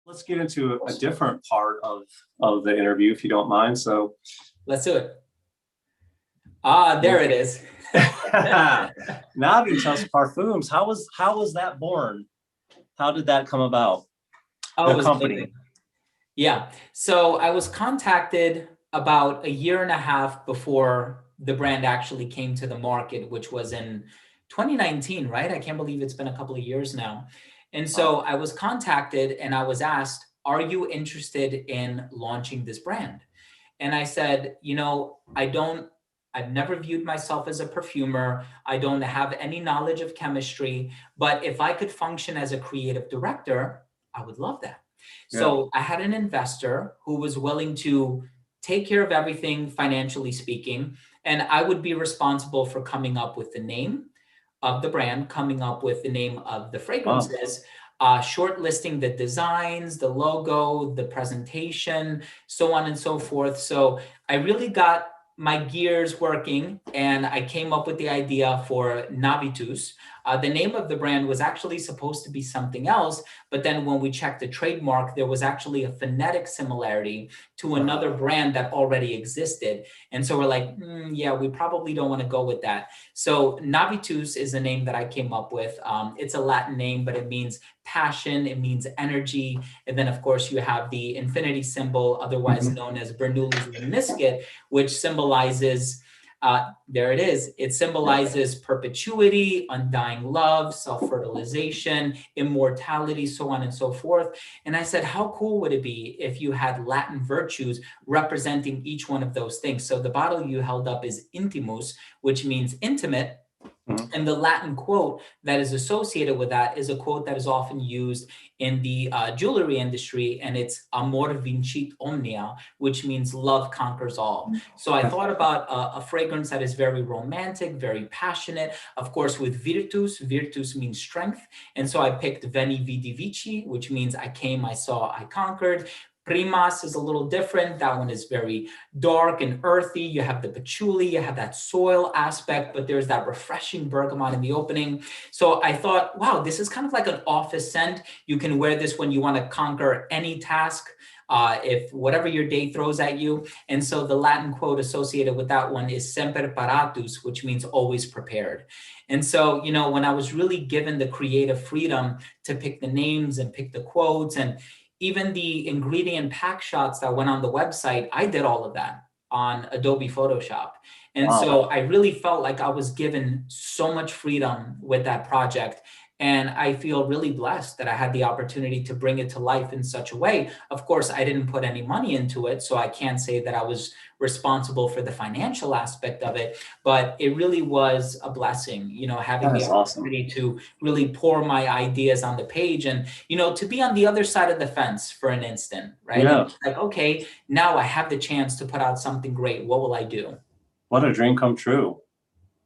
Let's get into a different part of the interview, if you don't mind. So let's do it. Ah, there it is. Navitus Perfumes. How was that born? How did that come about? Oh, The company. amazing. Yeah. So I was contacted about a year and a half before the brand actually came to the market, which was in 2019, right? I can't believe it's been a couple of years now. And so I was contacted and I was asked, are you interested in launching this brand? And I said, I've never viewed myself as a perfumer. I don't have any knowledge of chemistry, but if I could function as a creative director, I would love that. Yeah. So I had an investor who was willing to take care of everything financially speaking, and I would be responsible for coming up with the name of the brand, coming up with the name of the fragrances, shortlisting the designs, the logo, the presentation, so on and so forth. So I really got my gears working and I came up with the idea for Navitus. The name of the brand was actually supposed to be something else, but then when we checked the trademark, there was actually a phonetic similarity to another brand that already existed. And so we're like, yeah, we probably don't want to go with that. So Navitus is the name that I came up with. It's a Latin name, but it means passion, it means energy. And then of course you have the infinity symbol, otherwise known as Bernoulli's Lemniscate, which symbolizes, there it is. It symbolizes perpetuity, undying love, self-fertilization, immortality, so on and so forth. And I said, how cool would it be if you had Latin virtues representing each one of those things? So the bottle you held up is Intimus, which means intimate. And the Latin quote that is associated with that is a quote that is often used in the jewelry industry, and it's amor vincit omnia, which means love conquers all. So I thought about a fragrance that is very romantic, very passionate, of course, with virtus. Virtus means strength. And so I picked Veni Vidi Vici, which means I came, I saw, I conquered. Primas is a little different. That one is very dark and earthy. You have the patchouli, you have that soil aspect, but there's that refreshing bergamot in the opening. So I thought, wow, this is kind of like an office scent. You can wear this when you want to conquer any task, if whatever your day throws at you. And so the Latin quote associated with that one is semper paratus, which means always prepared. And so, when I was really given the creative freedom to pick the names and pick the quotes and even the ingredient pack shots that went on the website, I did all of that on Adobe Photoshop. And so I really felt like I was given so much freedom with that project. And I feel really blessed that I had the opportunity to bring it to life in such a way. Of course, I didn't put any money into it, so I can't say that I was responsible for the financial aspect of it, but it really was a blessing, having the opportunity to really pour my ideas on the page and, to be on the other side of the fence for an instant, right? Yeah. Like, okay, now I have the chance to put out something great. What will I do? What a dream come true.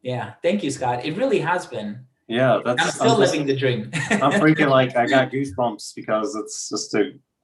Yeah. Thank you, Scott. It really has been. Yeah, I'm still living the dream. I'm freaking like I got goosebumps because it's just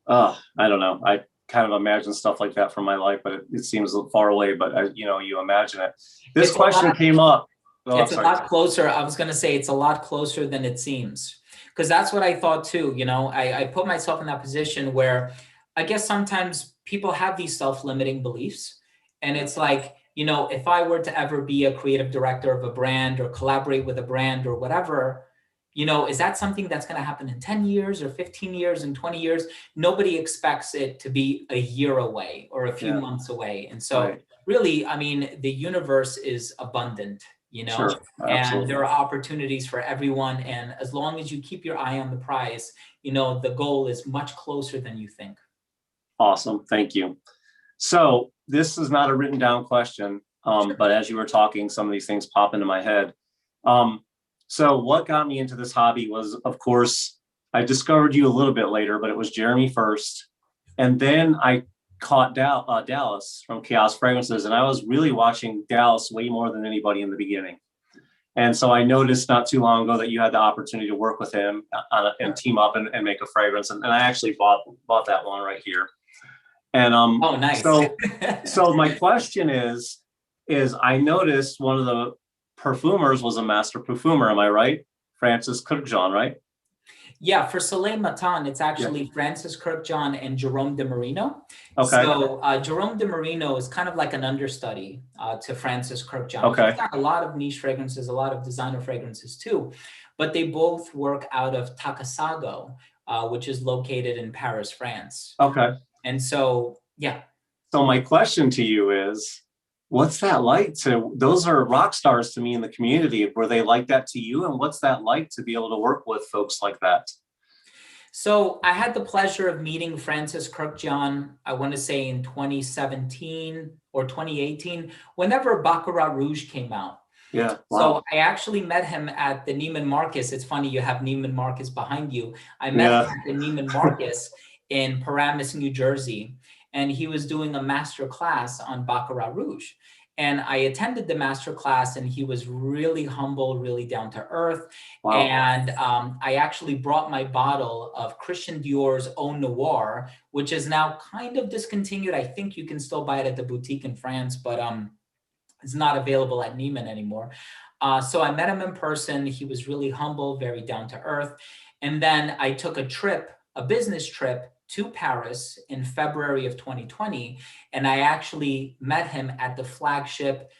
I don't know. I kind of imagine stuff like that from my life, but it seems far away. But you imagine it. This question came up. Oh, it's a lot closer. I was going to say it's a lot closer than it seems, because that's what I thought too. I put myself in that position where I guess sometimes people have these self-limiting beliefs, and it's like, if I were to ever be a creative director of a brand or collaborate with a brand or whatever, is that something that's going to happen in 10 years or 15 years and 20 years? Nobody expects it to be a year away or a few months away. And so really, I mean, the universe is abundant, Sure, and there are opportunities for everyone. And as long as you keep your eye on the prize, the goal is much closer than you think. Awesome. Thank you. So this is not a written down question, but as you were talking, some of these things pop into my head. So what got me into this hobby was, of course, I discovered you a little bit later, but it was Jeremy first. And then I caught Dallas from Chaos Fragrances, and I was really watching Dallas way more than anybody in the beginning. And so I noticed not too long ago that you had the opportunity to work with him and team up and make a fragrance. And I actually bought that one right here. And oh, nice. So my question is I noticed one of the perfumers was a master perfumer. Am I right? Francis Kurkdjian, right? Yeah, for Soleil Matin, it's actually Francis Kirkjohn and Jerome de Marino. Okay. So Jerome de Marino is kind of like an understudy to Francis Kirkjohn. Okay. He's got a lot of niche fragrances, a lot of designer fragrances too, but they both work out of Takasago, which is located in Paris, France. Okay. And so, yeah. So my question to you is, what's that like those are rock stars to me in the community. Were they like that to you? And what's that like to be able to work with folks like that? So I had the pleasure of meeting Francis Kirkjohn, I want to say in 2017 or 2018, whenever Baccarat Rouge came out. Yeah. Wow. So I actually met him at the Neiman Marcus. It's funny, you have Neiman Marcus behind you. I met him at the Neiman Marcus in Paramus, New Jersey, and he was doing a master class on Baccarat Rouge. And I attended the master class, and he was really humble, really down to earth. Wow. And I actually brought my bottle of Christian Dior's Eau Noir, which is now kind of discontinued. I think you can still buy it at the boutique in France, but it's not available at Neiman anymore. So I met him in person. He was really humble, very down to earth. And then I took a business trip to Paris in February of 2020. And I actually met him at the flagship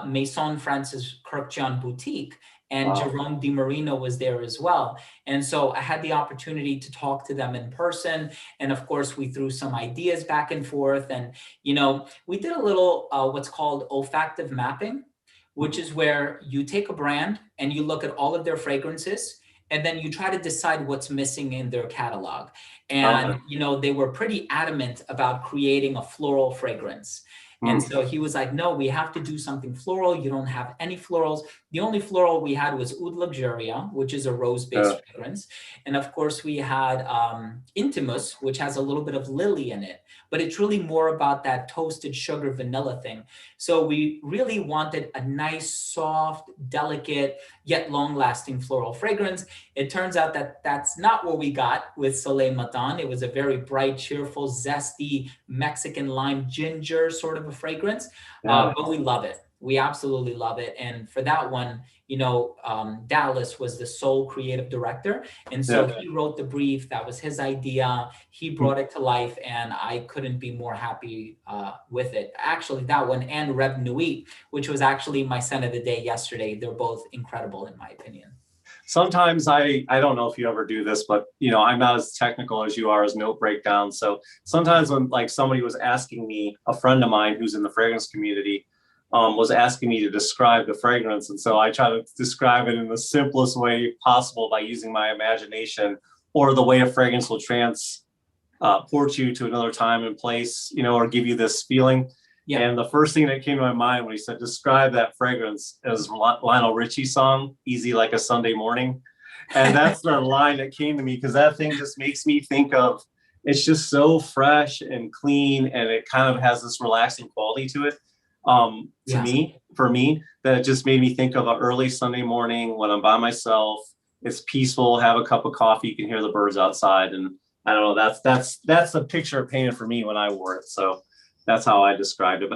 Maison Francis Kirkjohn boutique. And Jerome de Marino was there as well. And so I had the opportunity to talk to them in person. And of course, we threw some ideas back and forth. And, we did a little what's called olfactive mapping, which is where you take a brand and you look at all of their fragrances, and then you try to decide what's missing in their catalog. And, they were pretty adamant about creating a floral fragrance. And so he was like, no, we have to do something floral. You don't have any florals. The only floral we had was Oud Luxuria, which is a rose-based fragrance. And of course, we had Intimus, which has a little bit of lily in it. But it's really more about that toasted sugar vanilla thing. So we really wanted a nice, soft, delicate, yet long-lasting floral fragrance. It turns out that that's not what we got with Soleil Matin. It was a very bright, cheerful, zesty, Mexican lime ginger sort of a fragrance, but we love it. We absolutely love it. And for that one, Dallas was the sole creative director. And so he wrote the brief. That was his idea. He brought it to life, and I couldn't be more happy with it. Actually, that one and Reb Nuit, which was actually my scent of the day yesterday. They're both incredible in my opinion. Sometimes I don't know if you ever do this, but I'm not as technical as you are as note breakdown. So sometimes when like somebody was asking me, a friend of mine who's in the fragrance community was asking me to describe the fragrance. And so I try to describe it in the simplest way possible by using my imagination, or the way a fragrance will transport you to another time and place, or give you this feeling. Yeah. And the first thing that came to my mind when he said, describe that fragrance, is Lionel Richie's song, Easy Like a Sunday Morning. And that's the line that came to me, because that thing just makes me think of, it's just so fresh and clean, and it kind of has this relaxing quality to it. For me, that it just made me think of an early Sunday morning when I'm by myself. It's peaceful, have a cup of coffee, you can hear the birds outside. And I don't know, that's the picture it painted for me when I wore it. So that's how I described it.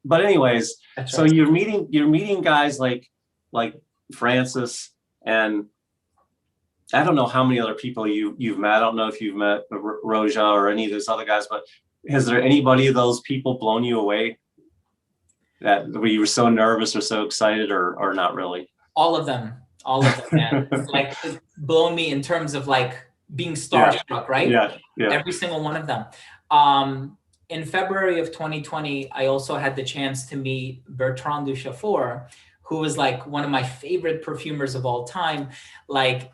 But anyways, so you're meeting guys like Francis, and I don't know how many other people you've met. I don't know if you've met Roja or any of those other guys, but has there anybody of those people blown you away, that where you were so nervous or so excited, or not really? All of them, man. Like, it's blown me in terms of like being starstruck, right? Yeah. Every single one of them. In February of 2020, I also had the chance to meet Bertrand Duchaufour, who was like one of my favorite perfumers of all time. Like,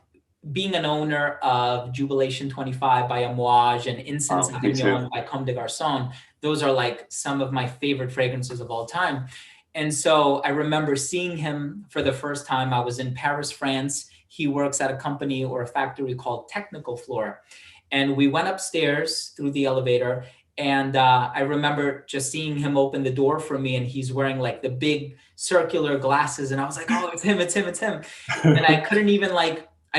being an owner of Jubilation 25 by Amouage and Incense Avignon by Comme des Garçons, those are like some of my favorite fragrances of all time. And so I remember seeing him for the first time. I was in Paris, France. He works at a company or a factory called Technical Floor. And we went upstairs through the elevator. And I remember just seeing him open the door for me, and he's wearing like the big circular glasses. And I was like, oh, it's him. And I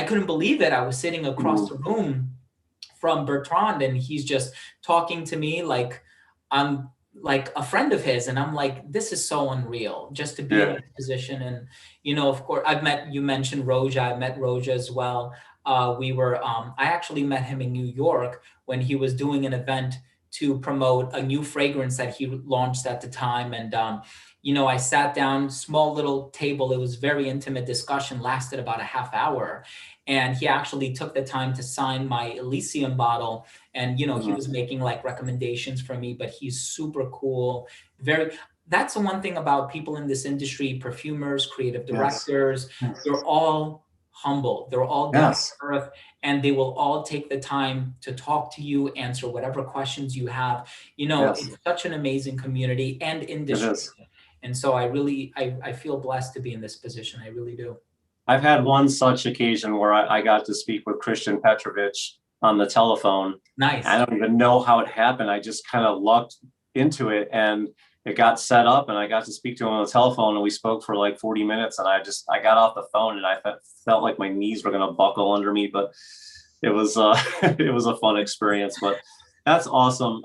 couldn't believe it. I was sitting across the room from Bertrand, and he's just talking to me like I'm like a friend of his. And I'm like, this is so unreal just to be in this position. And, of course, you mentioned Roja. I met Roja as well. I actually met him in New York when he was doing an event to promote a new fragrance that he launched at the time. And, I sat down, small little table. It was very intimate discussion, lasted about a half hour. And he actually took the time to sign my Elysium bottle. And, he was making like recommendations for me, but he's super cool. That's the one thing about people in this industry, perfumers, creative directors, they're all humble. They're all down to earth, and they will all take the time to talk to you, answer whatever questions you have. It's such an amazing community and industry. And so I feel blessed to be in this position. I really do. I've had one such occasion where I got to speak with Christian Petrovich on the telephone. Nice. I don't even know how it happened. I just kind of lucked into it, and it got set up, and I got to speak to him on the telephone, and we spoke for like 40 minutes, and I got off the phone, and I felt like my knees were going to buckle under me, but it was it was a fun experience. But that's awesome.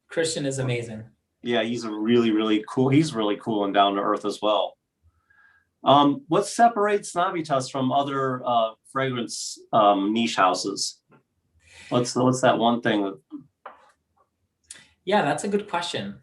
Christian is amazing. Yeah, he's really cool. He's really cool and down to earth as well. What separates Navitus from other fragrance niche houses? What's that one thing? Yeah, that's a good question.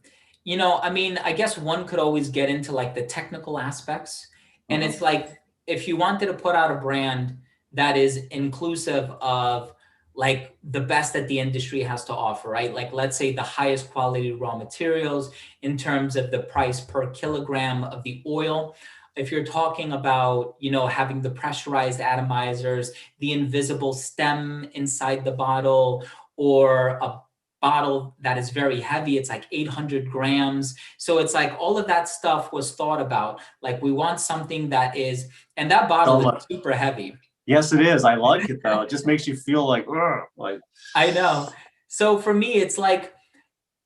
I guess one could always get into like the technical aspects. And it's like, if you wanted to put out a brand that is inclusive of like the best that the industry has to offer, right? Like, let's say the highest quality raw materials in terms of the price per kilogram of the oil. If you're talking about, having the pressurized atomizers, the invisible stem inside the bottle, or a bottle that is very heavy, it's like 800 grams. So it's like all of that stuff was thought about. Like, we want something that is, and that bottle is super heavy. Yes, it is. I like it though. It just makes you feel like. I know. So for me, it's like,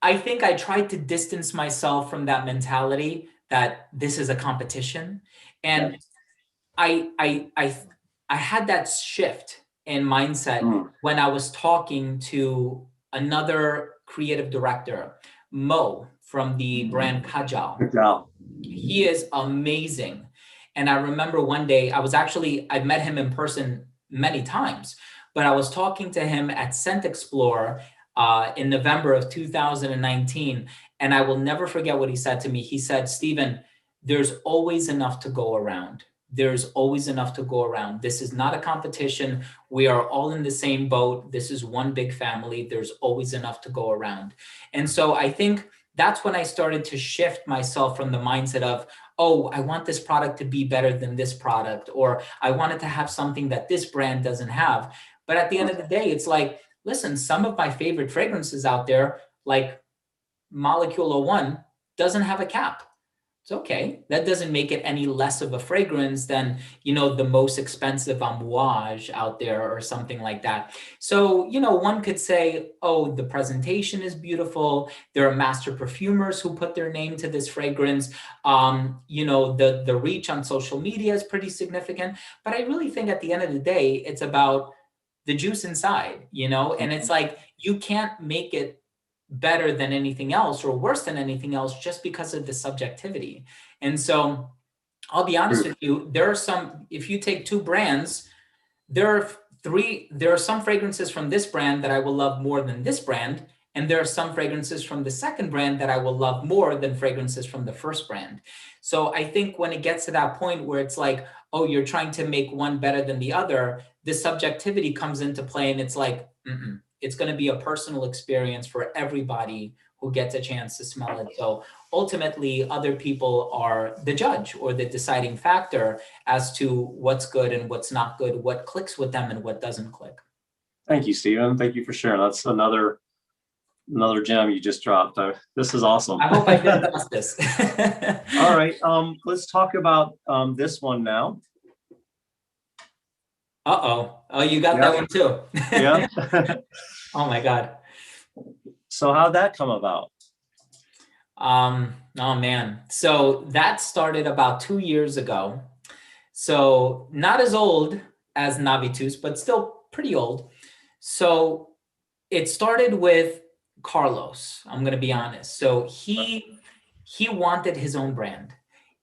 I think I tried to distance myself from that mentality that this is a competition. And I had that shift in mindset when I was talking to another creative director, Mo, from the brand Kajal. He is amazing. And I remember one day I've met him in person many times, but I was talking to him at Scent Explorer in November of 2019. And I will never forget what he said to me. He said, "Steven, there's always enough to go around. There's always enough to go around. This is not a competition. We are all in the same boat. This is one big family. There's always enough to go around." And so I think that's when I started to shift myself from the mindset of, oh, I want this product to be better than this product, or I wanted to have something that this brand doesn't have. But at the end of the day, it's like, listen, some of my favorite fragrances out there, like Molecule 01, doesn't have a cap. It's okay. That doesn't make it any less of a fragrance than, the most expensive amouage out there or something like that. So, one could say, oh, the presentation is beautiful. There are master perfumers who put their name to this fragrance. The reach on social media is pretty significant. But I really think at the end of the day, it's about the juice inside, and it's like, you can't make it better than anything else or worse than anything else just because of the subjectivity. And so I'll be honest with you, if you take two brands, there are some fragrances from this brand that I will love more than this brand. And there are some fragrances from the second brand that I will love more than fragrances from the first brand. So I think when it gets to that point where it's like, oh, you're trying to make one better than the other, the subjectivity comes into play, and it's like, it's going to be a personal experience for everybody who gets a chance to smell it. So ultimately, other people are the judge or the deciding factor as to what's good and what's not good, what clicks with them and what doesn't click. Thank you, Steven. Thank you for sharing. That's another gem you just dropped. This is awesome. I hope I did justice. All right. Let's talk about this one now. Oh, you got that one too. Yeah. Oh my God. So how'd that come about? Oh man. So that started about 2 years ago. So not as old as Navitus, but still pretty old. So it started with Carlos. I'm going to be honest. So he wanted his own brand.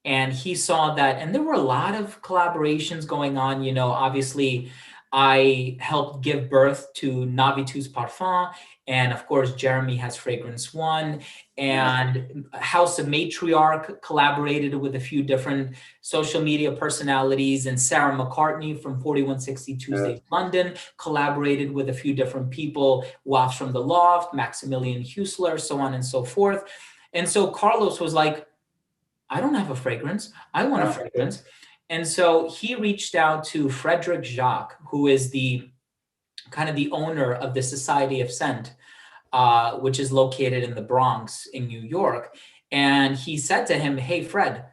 And he saw that, and there were a lot of collaborations going on. Obviously, I helped give birth to Navitus Parfum. And of course, Jeremy has Fragrance One, and House of Matriarch collaborated with a few different social media personalities, and Sarah McCartney from 4160 Tuesdays London collaborated with a few different people, Wafts from the Loft, Maximilian Husler, so on and so forth. And so Carlos was like, I don't have a fragrance. I want a fragrance. And so he reached out to Frederick Jacques, who is the kind of the owner of the Society of Scent, which is located in the Bronx in New York. And he said to him, hey, Fred,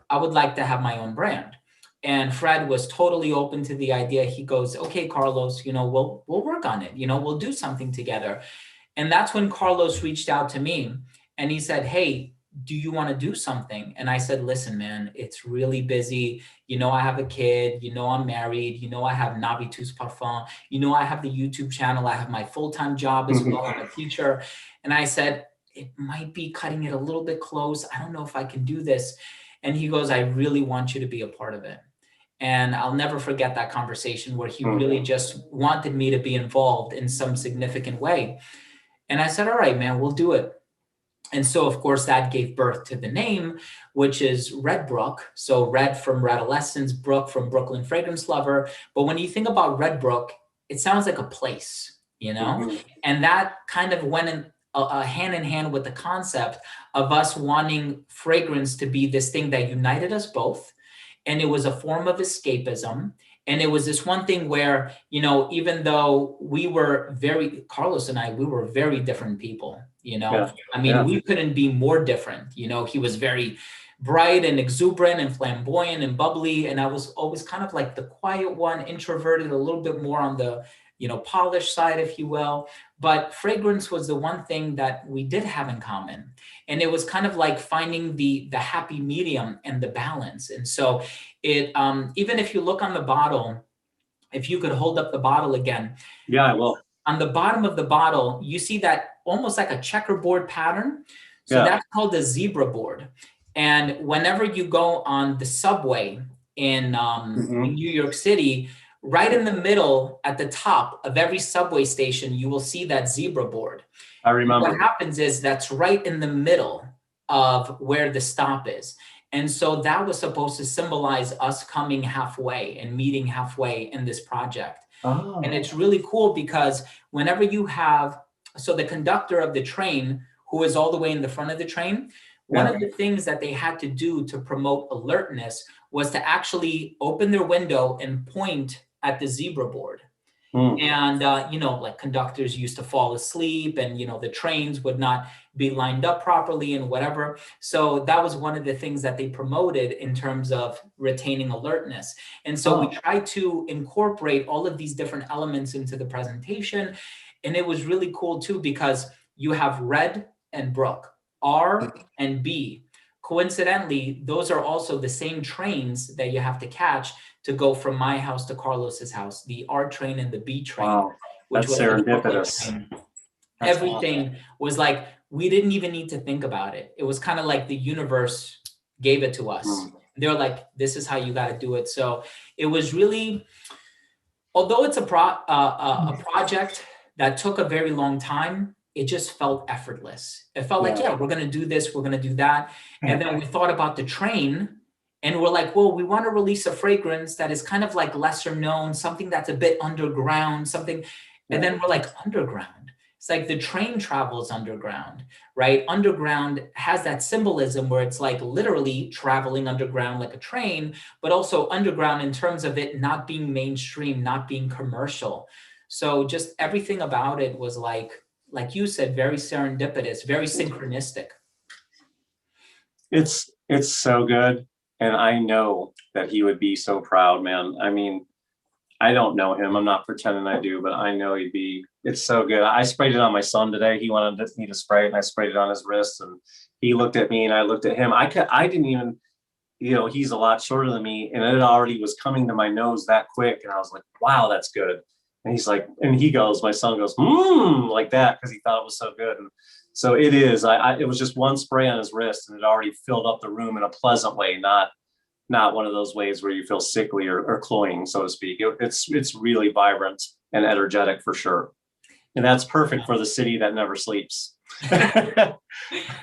I would like to have my own brand. And Fred was totally open to the idea. He goes, okay, Carlos, we'll work on it. We'll do something together. And that's when Carlos reached out to me and he said, hey, do you want to do something? And I said, listen, man, it's really busy. I have a kid, I'm married, I have Navitus Parfum, I have the YouTube channel. I have my full-time job as well. I'm a teacher. And I said, it might be cutting it a little bit close. I don't know if I can do this. And he goes, I really want you to be a part of it. And I'll never forget that conversation where he really just wanted me to be involved in some significant way. And I said, all right, man, we'll do it. And so, of course, that gave birth to the name, which is Red Brook. So Red from Redolessence, Brook from Brooklyn Fragrance Lover. But when you think about Red Brook, it sounds like a place, and that kind of went in hand in hand with the concept of us wanting fragrance to be this thing that united us both. And it was a form of escapism. And it was this one thing where, even though Carlos and I, we were very different people, we couldn't be more different. He was very bright and exuberant and flamboyant and bubbly. And I was always kind of like the quiet one, introverted, a little bit more on the, polished side, if you will. But fragrance was the one thing that we did have in common. And it was kind of like finding the happy medium and the balance. And so it, even if you look on the bottle, if you could hold up the bottle again. Yeah, I will. On the bottom of the bottle, you see that almost like a checkerboard pattern. So that's called a zebra board. And whenever you go on the subway in New York City, right in the middle at the top of every subway station, you will see that zebra board. I remember. What happens is that's right in the middle of where the stop is. And so that was supposed to symbolize us coming halfway and meeting halfway in this project. Oh. And it's really cool because whenever you have, so the conductor of the train, who is all the way in the front of the train, one of the things that they had to do to promote alertness was to actually open their window and point at the zebra board. And, like conductors used to fall asleep and, the trains would not be lined up properly and whatever. So that was one of the things that they promoted in terms of retaining alertness. And so we tried to incorporate all of these different elements into the presentation. And it was really cool too, because you have Red and Brook, R and B. Coincidentally, those are also the same trains that you have to catch to go from my house to Carlos's house, the R train and the B train. Wow, which that's was serendipitous. Everything was like, we didn't even need to think about it. It was kind of like the universe gave it to us. They were like, this is how you got to do it. So it was really, although it's a project that took a very long time, it just felt effortless. It felt like, we're going to do this, we're going to do that. And then we thought about the train and we're like, well, we want to release a fragrance that is kind of like lesser known, something that's a bit underground, something. And then we're like, underground. It's like the train travels underground, right? Underground has that symbolism where it's like literally traveling underground like a train, but also underground in terms of it not being mainstream, not being commercial. So just everything about it was like you said, very serendipitous, very synchronistic. It's so good. And I know that he would be so proud, man. I mean, I don't know him. I'm not pretending I do, but I know it's so good. I sprayed it on my son today. He wanted me to spray it and I sprayed it on his wrist and he looked at me and I looked at him. I didn't even, he's a lot shorter than me and it already was coming to my nose that quick. And I was like, wow, that's good. And he's like, and he goes, my son goes, like that, because he thought it was so good. And so it is, it was just one spray on his wrist and it already filled up the room in a pleasant way, not not one of those ways where you feel sickly or cloying, so to speak. It's really vibrant and energetic for sure. And that's perfect for the city that never sleeps. That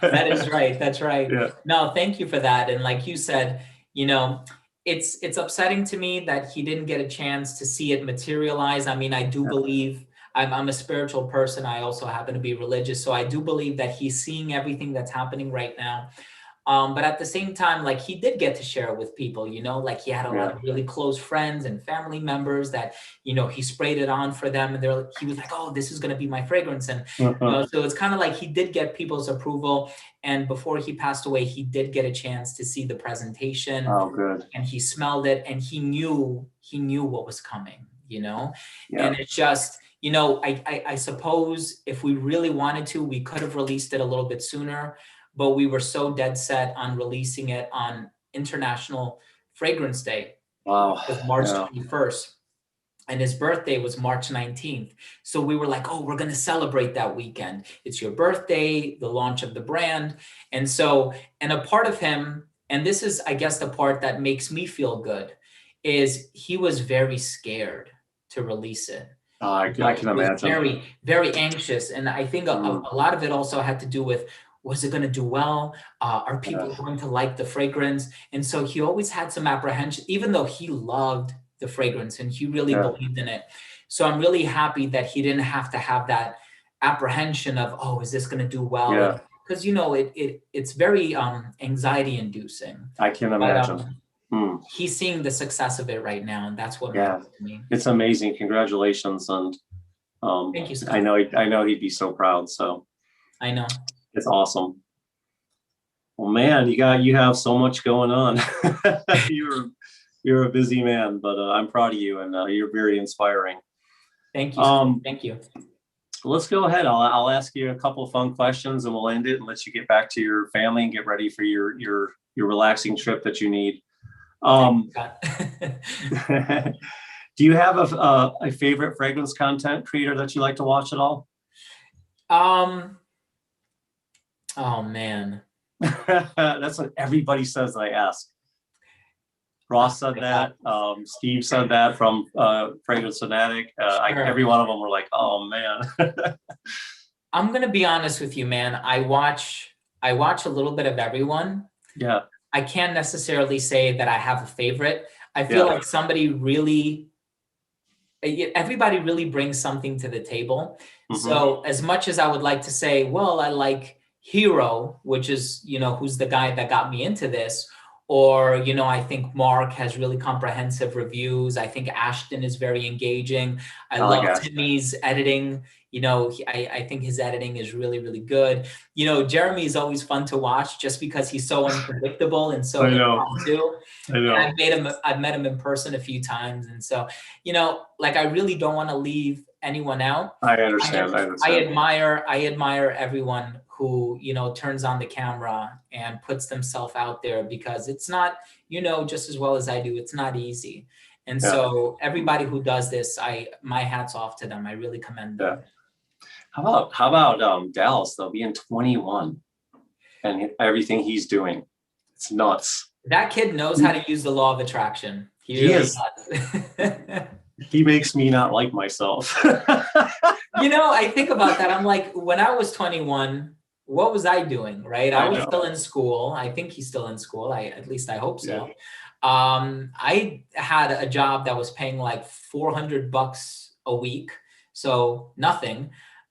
is right. That's right. Yeah. No, thank you for that. And like you said, you know, it's upsetting to me that he didn't get a chance to see it materialize. I mean, I do believe I'm a spiritual person. I also happen to be religious. So I do believe that he's seeing everything that's happening right now. But at the same time, like he did get to share it with people, you know, like he had a lot of really close friends and family members that, you know, he sprayed it on for them. And he was like, oh, this is going to be my fragrance. And you know, so it's kind of like he did get people's approval. And before he passed away, he did get a chance to see the presentation. Oh, good. And he smelled it and he knew what was coming, you know, Yeah. and it's just, you know, I suppose if we really wanted to, we could have released it a little bit sooner. But we were so dead set on releasing it on International Fragrance Day. Wow. It was March 21st. And his birthday was March 19th. So we were like, oh, we're going to celebrate that weekend. It's your birthday, the launch of the brand. And so, and a part of him, and this is, I guess, the part that makes me feel good, is he was very scared to release it. I can imagine. Very, very anxious. And I think a lot of it also had to do with, was it going to do well? Are people going to like the fragrance? And so he always had some apprehension, even though he loved the fragrance and he really believed in it. So I'm really happy that he didn't have to have that apprehension of, oh, is this going to do well? Yeah. Because, you know, it's very anxiety inducing. I can imagine. He's seeing the success of it right now. And that's what matters to me. It's amazing. Congratulations. And thank you, Scott. I know he'd be so proud. So I know. It's awesome. Well, man, you have so much going on. You're a busy man, but I'm proud of you, and you're very inspiring. Thank you. Thank you. Let's go ahead. I'll ask you a couple of fun questions, and we'll end it and let you get back to your family and get ready for your relaxing trip that you need. Do you have a favorite fragrance content creator that you like to watch at all? Oh man. That's what everybody says that I ask. Ross said that. Steve said that from Fragrance Fanatic. Every one of them were like, oh man. I'm gonna be honest with you, man. I watch a little bit of everyone. Yeah. I can't necessarily say that I have a favorite. I feel like everybody really brings something to the table. So as much as I would like to say, well, I like Hero, which is, you know, who's the guy that got me into this, or, you know, I think Mark has really comprehensive reviews. I think Ashton is very engaging. I love Timmy's editing. You know, I think his editing is really, really good. You know, Jeremy is always fun to watch just because he's so unpredictable and so impromptu. I know. I've met him in person a few times. And so, you know, like, I really don't want to leave anyone out. I understand. I admire everyone who, you know, turns on the camera and puts themselves out there, because it's not, you know, just as well as I do, it's not easy. And so everybody who does this, my hat's off to them. I really commend them. How about Dallas though, being 21 and everything he's doing? It's nuts. That kid knows how to use the law of attraction. He really does. He makes me not like myself. You know, I think about that. I'm like, when I was 21, what was I doing, right? I was still in school. I think he's still in school. At least I hope so. Yeah. I had a job that was paying like $400 a week. So nothing.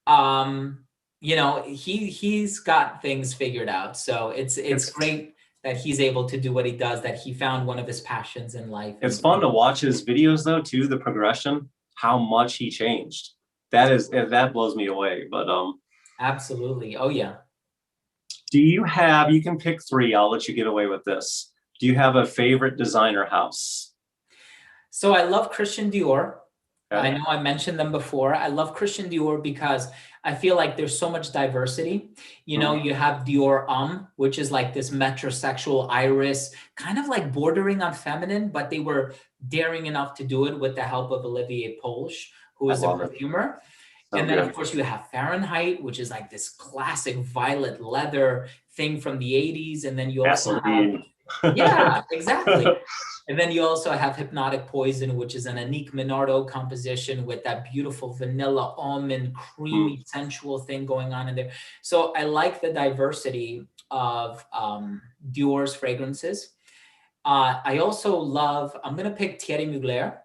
You know, he's got things figured out. So it's great that he's able to do what he does, that he found one of his passions in life. It's fun to watch his videos though, too, the progression, how much he changed. That blows me away. But absolutely. Oh yeah. You can pick three. I'll let you get away with this. Do you have a favorite designer house? So I love Christian Dior. I know I mentioned them before. I love Christian Dior because I feel like there's so much diversity. You know, you have Dior Homme, which is like this metrosexual iris, kind of like bordering on feminine, but they were daring enough to do it with the help of Olivier Polsch, who is a perfumer. And then, of course, you have Fahrenheit, which is like this classic violet leather thing from the 80s. And then you also have Yeah, exactly. And then you also have Hypnotic Poison, which is an Annick Minardo composition with that beautiful vanilla almond, creamy, sensual thing going on in there. So I like the diversity of Dior's fragrances. I also love, I'm going to pick Thierry Mugler,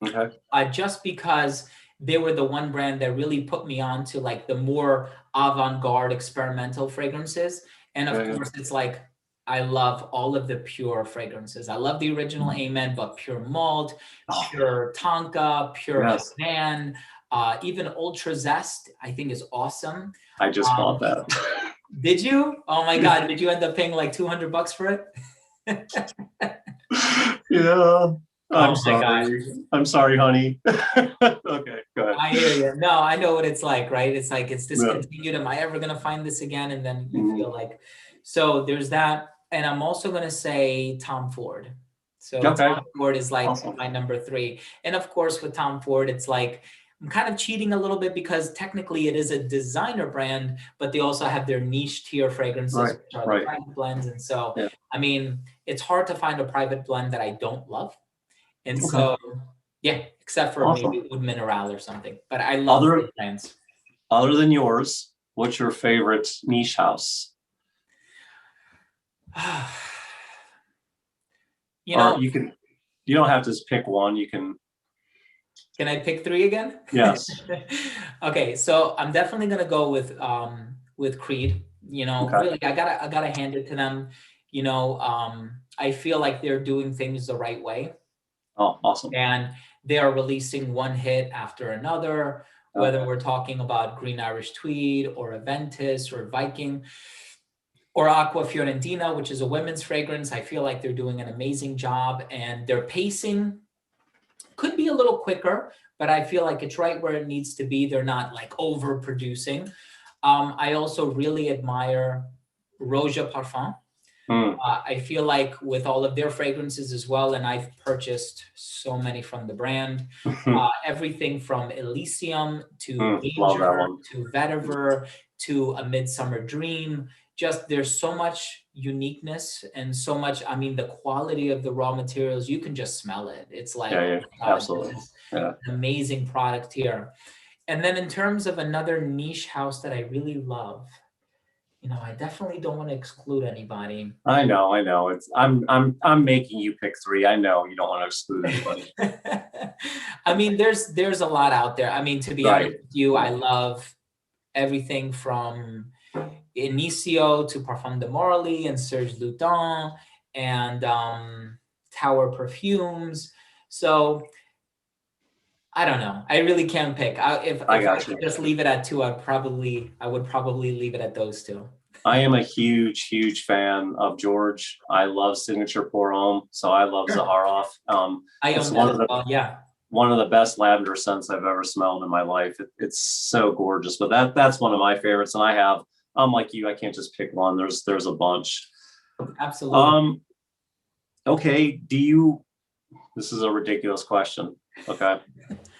Okay. just because they were the one brand that really put me on to like the more avant-garde experimental fragrances. And of Yeah, course, it's like, I love all of the pure fragrances. I love the original Amen, but pure malt, oh, pure Tonka, pure yes. Havana, even Ultra Zest, I think is awesome. I just bought that. Did you? Oh my God, did you end up paying like $200 for it? Yeah. I'm Oh my God. I'm sorry, honey. Okay, go ahead. I hear you. No, I know what it's like, right? It's like it's discontinued. Am I ever going to find this again? And then you feel like, so there's that. And I'm also going to say Tom Ford. So Tom Ford is like my number 3. And of course, with Tom Ford, it's like I'm kind of cheating a little bit because technically it is a designer brand, but they also have their niche tier fragrances, which are the private blends. And so, I mean, it's hard to find a private blend that I don't love. And so, yeah, except for maybe Oud Mineral or something. But I love the brands. Other than yours, what's your favorite niche house? You know, you don't have to just pick one. You can. Can I pick 3 again? Yes. Okay, so I'm definitely gonna go with Creed. You know, really, I gotta hand it to them. You know, I feel like they're doing things the right way. Oh, awesome. And they are releasing one hit after another, whether we're talking about Green Irish Tweed or Aventus or Viking or Aqua Fiorentina, which is a women's fragrance. I feel like they're doing an amazing job, and their pacing could be a little quicker, but I feel like it's right where it needs to be. They're not like overproducing. I also really admire Roja Parfum. I feel like with all of their fragrances as well, and I've purchased so many from the brand, everything from Elysium to Danger to Vetiver to A Midsummer Dream. Just there's so much uniqueness and so much, I mean, the quality of the raw materials, you can just smell it. It's like, absolutely. An amazing product here. And then in terms of another niche house that I really love, you know, I definitely don't want to exclude anybody. I know. It's I'm making you pick 3. I know you don't want to exclude anybody. I mean, there's a lot out there. I mean, to be honest with you, I love everything from Inicio to Parfum de Morally and Serge Lutens and Tower Perfumes. So I don't know. I really can't pick. If I could just leave it at 2, I would probably leave it at those 2. I am a huge fan of George. I love Signature Pour Homme, so I love Zaharoff. I own that as well. Yeah. One of the best lavender scents I've ever smelled in my life. It's so gorgeous, but that's one of my favorites. And I'm like you, I can't just pick one. There's a bunch. Absolutely. Okay. This is a ridiculous question. Okay.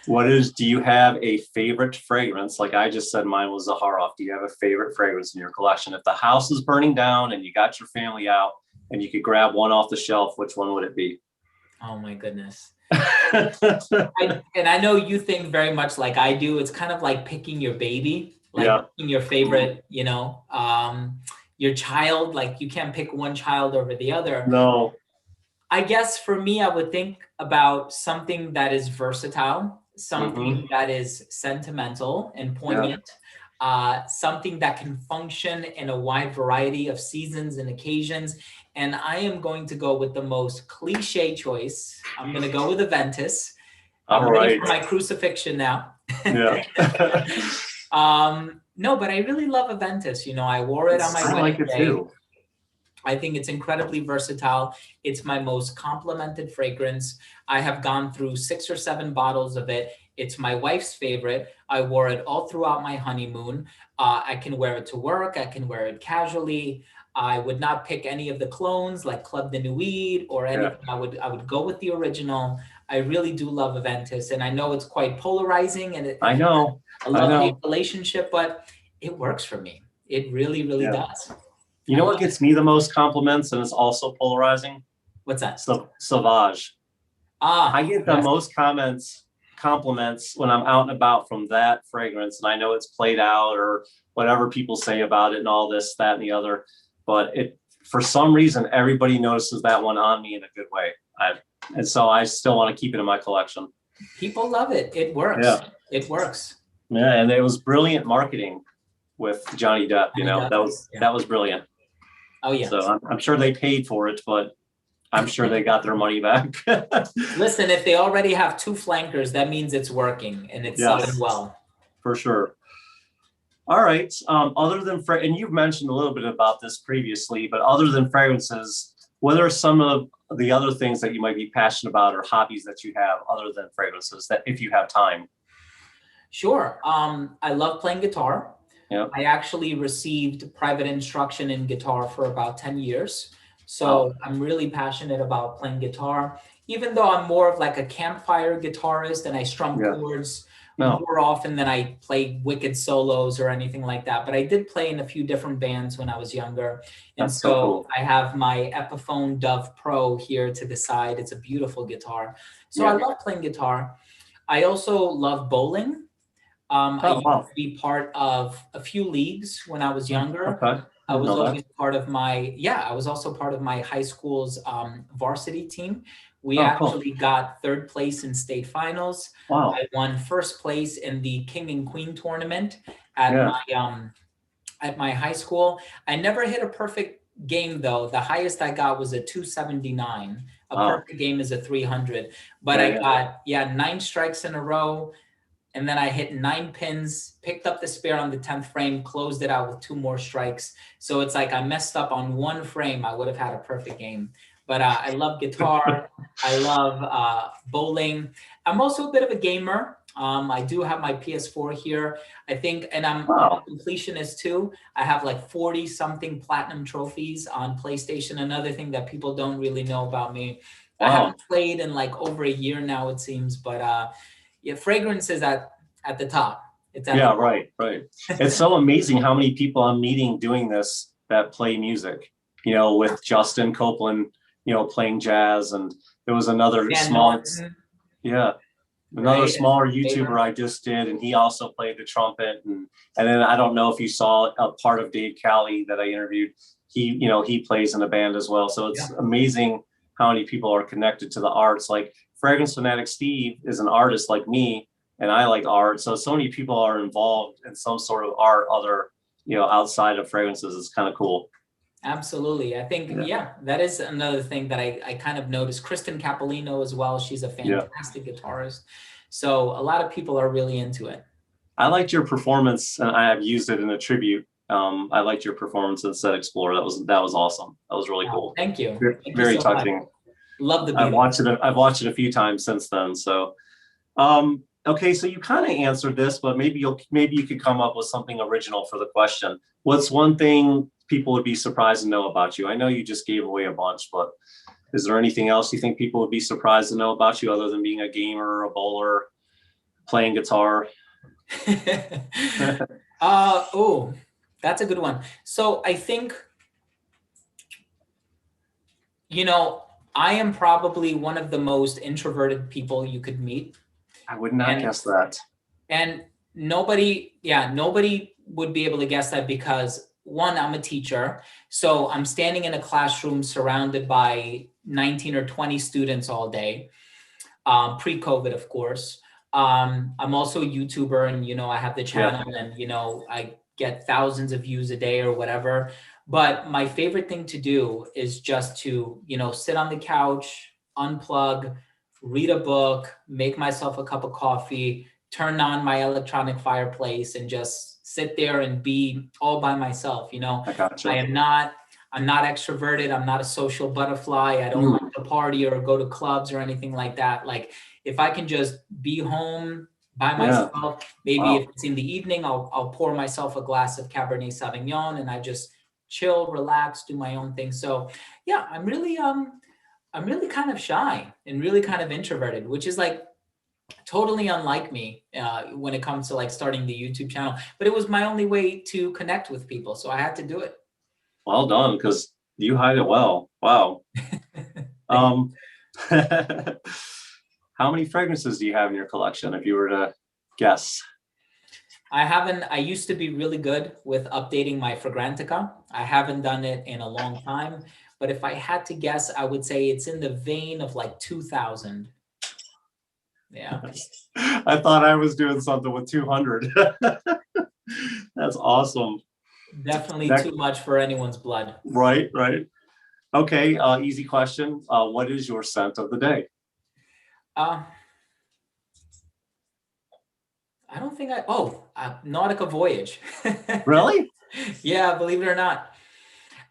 Do you have a favorite fragrance? Like I just said, mine was Zaharoff. Do you have a favorite fragrance in your collection? If the house is burning down and you got your family out and you could grab one off the shelf, which one would it be? Oh my goodness. And I know you think very much like I do. It's kind of like picking your baby, like picking your favorite, you know, your child. Like you can't pick one child over the other. No. I guess for me, I would think about something that is versatile, something that is sentimental and poignant, something that can function in a wide variety of seasons and occasions. And I am going to go with the most cliche choice. I'm going to go with Aventus. I'm ready for my crucifixion now. Yeah. No, but I really love Aventus. You know, I wore it on my wedding day. Too. I think it's incredibly versatile. It's my most complimented fragrance. I have gone through 6 or 7 bottles of it. It's my wife's favorite. I wore it all throughout my honeymoon. I can wear it to work. I can wear it casually. I would not pick any of the clones like Club de Nuit or anything. I would go with the original. I really do love Aventus, and I know it's quite polarizing, and I know a love-hate relationship, but it works for me. It really, really does. You know what gets me the most compliments and it's also polarizing? What's that? Sauvage. I get the yes. most compliments when I'm out and about from that fragrance. And I know it's played out or whatever people say about it and all this, that, and the other. But for some reason, everybody notices that one on me in a good way. And so I still want to keep it in my collection. People love it. It works. Yeah. It works. Yeah, and it was brilliant marketing with Johnny Depp. That was brilliant. Oh yeah. So I'm sure they paid for it, but I'm sure they got their money back. Listen, if they already have 2 flankers, that means it's working and it's selling well. For sure. All right. Other than and you've mentioned a little bit about this previously, but other than fragrances, what are some of the other things that you might be passionate about or hobbies that you have other than fragrances that if you have time? Sure. I love playing guitar. Yeah. I actually received private instruction in guitar for about 10 years. So I'm really passionate about playing guitar, even though I'm more of like a campfire guitarist and I strum chords more often than I play wicked solos or anything like that. But I did play in a few different bands when I was younger. And That's so cool. I have my Epiphone Dove Pro here to the side. It's a beautiful guitar. So I love playing guitar. I also love bowling. I used to be part of a few leagues when I was younger. Okay. I was always part of I was also part of my high school's varsity team. We actually got 3rd place in state finals. Wow. I won 1st place in the King and Queen tournament at my high school. I never hit a perfect game though. The highest I got was a 279. A perfect game is a 300. But I got 9 strikes in a row. And then I hit 9 pins, picked up the spare on the 10th frame, closed it out with 2 more strikes. So it's like I messed up on 1 frame. I would have had a perfect game. But I love guitar. I love bowling. I'm also a bit of a gamer. I do have my PS4 here. I think, and I'm a completionist too. I have like 40 something platinum trophies on PlayStation. Another thing that people don't really know about me. I haven't played in like over a year now, it seems, but fragrance is at the top. It's at the top. Right. It's so amazing how many people I'm meeting doing this that play music, with Justin Copeland, playing jazz. And there was another smaller YouTuber I just did. And he also played the trumpet. And then I don't know if you saw a part of Dave Cali that I interviewed. He plays in a band as well. So it's amazing how many people are connected to the arts. Like Fragrance Fanatic Steve is an artist like me, and I like art. So many people are involved in some sort of art, outside of fragrances. It's kind of cool. Absolutely. I think, that is another thing that I kind of noticed. Kristen Capolino as well. She's a fantastic guitarist. So a lot of people are really into it. I liked your performance, and I have used it in a tribute. I liked your performance in Set Explorer. That was awesome. That was really cool. Thank you. Very touching. Much. Love the I've watched it a few times since then. So, okay. So you kind of answered this, but maybe you could come up with something original for the question. What's one thing people would be surprised to know about you? I know you just gave away a bunch, but is there anything else you think people would be surprised to know about you other than being a gamer, a bowler, playing guitar? That's a good one. So I think, I am probably one of the most introverted people you could meet. I would not guess that. And nobody would be able to guess that because, one, I'm a teacher. So I'm standing in a classroom surrounded by 19 or 20 students all day, pre-COVID, of course. I'm also a YouTuber, and, I have the channel and, I get thousands of views a day or whatever. But my favorite thing to do is just to, sit on the couch, unplug, read a book, make myself a cup of coffee, turn on my electronic fireplace, and just sit there and be all by myself. I gotcha. I'm not extroverted. I'm not a social butterfly. I don't like to party or go to clubs or anything like that. Like if I can just be home by myself, maybe if it's in the evening, I'll pour myself a glass of Cabernet Sauvignon and I just chill, relax, do my own thing. So I'm really kind of shy and really kind of introverted, which is like totally unlike me when it comes to like starting the YouTube channel. But it was my only way to connect with people, so I had to do it. Well done, because you hide it well. Wow. Um, how many fragrances do you have in your collection, if you were to guess? I used to be really good with updating my Fragrantica. I haven't done it in a long time, but if I had to guess, I would say it's in the vein of like 2000. Yeah. I thought I was doing something with 200. That's awesome. Definitely too much for anyone's blood. Right, right. Okay, easy question. What is your scent of the day? I don't think Nautica Voyage. Really? Yeah, believe it or not.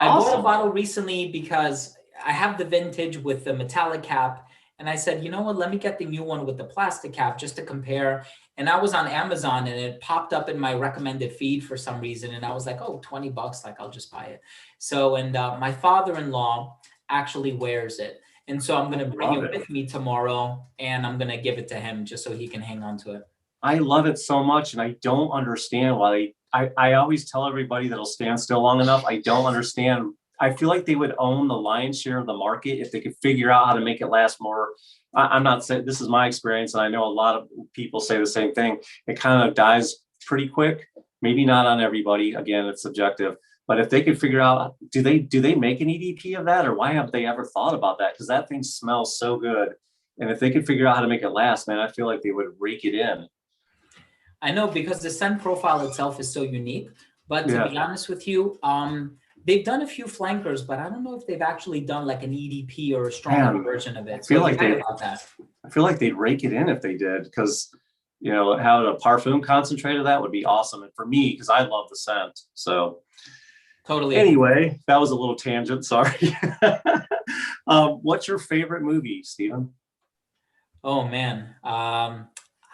I bought a bottle recently because I have the vintage with the metallic cap. And I said, you know what, let me get the new one with the plastic cap just to compare. And I was on Amazon and it popped up in my recommended feed for some reason. And I was like, oh, $20, like I'll just buy it. So, and my father-in-law actually wears it. And so I'm going to bring it with me tomorrow and I'm going to give it to him just so he can hang on to it. I love it so much. And I don't understand why I always tell everybody that'll stand still long enough. I don't understand. I feel like they would own the lion's share of the market if they could figure out how to make it last more. I'm not saying this is my experience, and I know a lot of people say the same thing. It kind of dies pretty quick. Maybe not on everybody. Again, it's subjective. But if they could figure out, do they make an EDP of that, or why haven't they ever thought about that? Because that thing smells so good. And if they could figure out how to make it last, man, I feel like they would rake it in. I know, because the scent profile itself is so unique. But to be honest with you, they've done a few flankers, but I don't know if they've actually done like an EDP or a stronger version of it. I feel like they'd rake it in if they did, because how a Parfum concentrate of that would be awesome. And for me, because I love the scent. So totally. Anyway, that was a little tangent. Sorry. What's your favorite movie, Stephen? Oh man.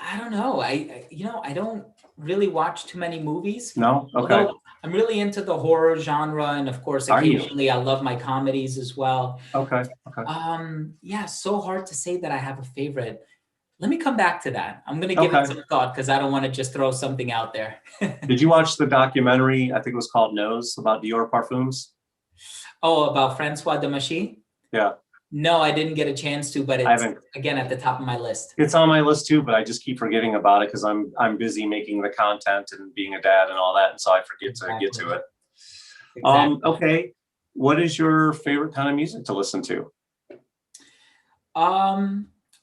I don't know. I don't really watch too many movies. No? Okay. Although I'm really into the horror genre, and of course, occasionally I love my comedies as well. Okay. Yeah, so hard to say that I have a favorite. Let me come back to that. I'm going to give it some thought because I don't want to just throw something out there. Did you watch the documentary, I think it was called Nose, about Dior Parfums? Oh, about Francois Demachy? Yeah. No, I didn't get a chance to, but it's again at the top of my list. It's on my list too, but I just keep forgetting about it because I'm busy making the content and being a dad and all that, and so I forget to get to it. Exactly. Okay, what is your favorite kind of music to listen to?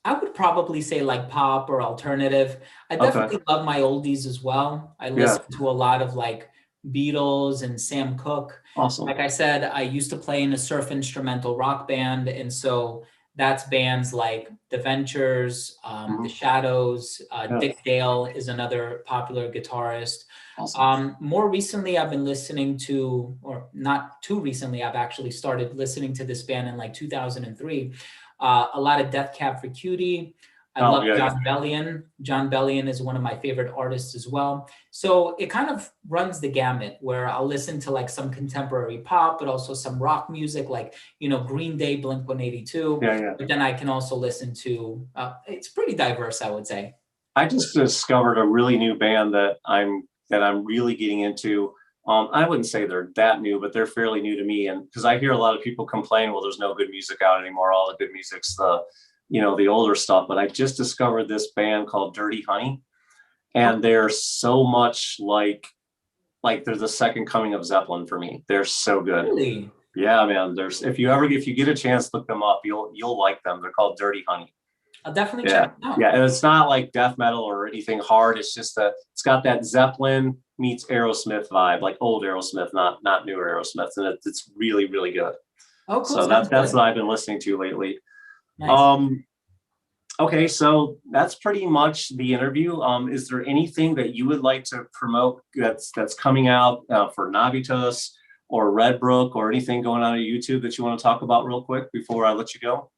I would probably say like pop or alternative. I definitely love my oldies as well. I listen to a lot of like Beatles and Sam Cooke. Awesome. Like I said, I used to play in a surf instrumental rock band. And so that's bands like The Ventures, The Shadows, Dick Dale is another popular guitarist. Awesome. More recently, I've been listening to, or not too recently, I've actually started listening to this band in like 2003. A lot of Death Cab for Cutie. I love John Bellion. John Bellion is one of my favorite artists as well. So it kind of runs the gamut where I'll listen to like some contemporary pop, but also some rock music like, Green Day, Blink-182. But then I can also listen to, it's pretty diverse, I would say. I just discovered a really new band that I'm really getting into. I wouldn't say they're that new, but they're fairly new to me. And because I hear a lot of people complain, well, there's no good music out anymore. All the good music's the older stuff. But I just discovered this band called Dirty Honey, and they're so much like they're the second coming of Zeppelin for me. They're so good. Really? Yeah, man. If you get a chance, look them up. You'll like them. They're called Dirty Honey. I'll definitely check it out. Yeah, and it's not like death metal or anything hard. It's just it's got that Zeppelin meets Aerosmith vibe, like old Aerosmith, not newer Aerosmith, and it's really, really good. Oh, cool. So that's what I've been listening to lately. Nice. Okay, so that's pretty much the interview. Is there anything that you would like to promote that's coming out for Navitus or Red Brook or anything going on YouTube that you want to talk about real quick before I let you go?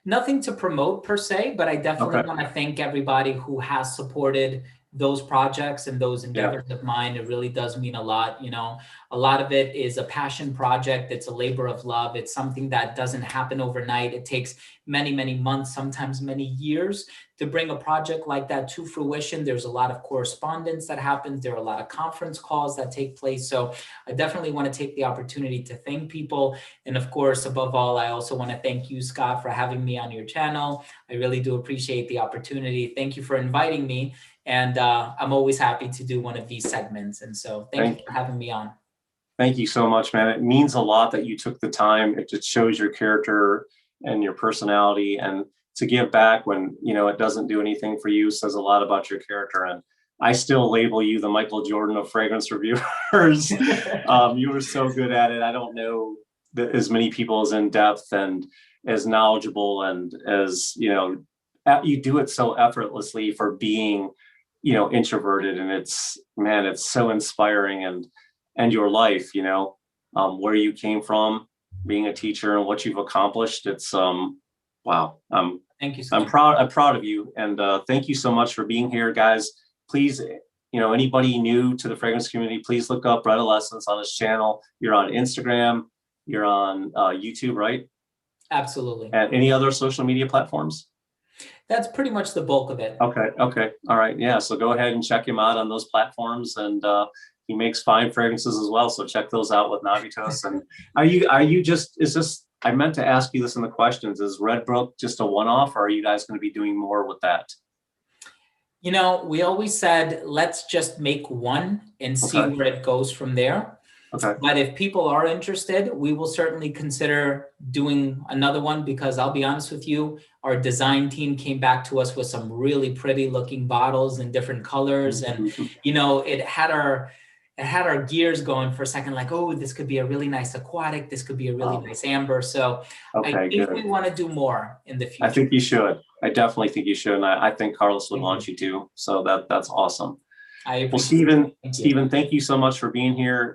Nothing to promote per se, but I definitely want to thank everybody who has supported those projects and those endeavors of mine. It really does mean a lot. You know, a lot of it is a passion project. It's a labor of love. It's something that doesn't happen overnight. It takes many, many months, sometimes many years to bring a project like that to fruition. There's a lot of correspondence that happens. There are a lot of conference calls that take place. So I definitely want to take the opportunity to thank people. And of course, above all, I also want to thank you, Scott, for having me on your channel. I really do appreciate the opportunity. Thank you for inviting me. And I'm always happy to do one of these segments. And so thank you for having me on. Thank you so much, man. It means a lot that you took the time. It just shows your character and your personality, and to give back when, you know, it doesn't do anything for you says a lot about your character. And I still label you the Michael Jordan of fragrance reviewers. You were so good at it. I don't know as many people as in depth and as knowledgeable and as, you know, you do it so effortlessly for being, you know, introverted. And it's, man, it's so inspiring. And your life, you know, where you came from, being a teacher and what you've accomplished. It's wow. Thank you. I'm proud of you. And thank you so much for being here, guys. Please, you know, anybody new to the fragrance community, please look up Redolessence on his channel. You're on Instagram, you're on YouTube, right? Absolutely. And any other social media platforms? That's pretty much the bulk of it. Okay. All right. Yeah. So go ahead and check him out on those platforms. And he makes fine fragrances as well. So check those out with Navitus. And are you just, is this, I meant to ask you this in the questions, is Red Brook just a one-off, or are you guys going to be doing more with that? You know, we always said, let's just make one and see where it goes from there. Okay. But if people are interested, we will certainly consider doing another one, because I'll be honest with you, our design team came back to us with some really pretty looking bottles in different colors. And, you know, it had our gears going for a second, like, oh, this could be a really nice aquatic. This could be a really nice amber. So I think we want to do more in the future. I think you should. I definitely think you should. And I think Carlos would want you to. So that's awesome. Well, Stephen, thank you so much for being here.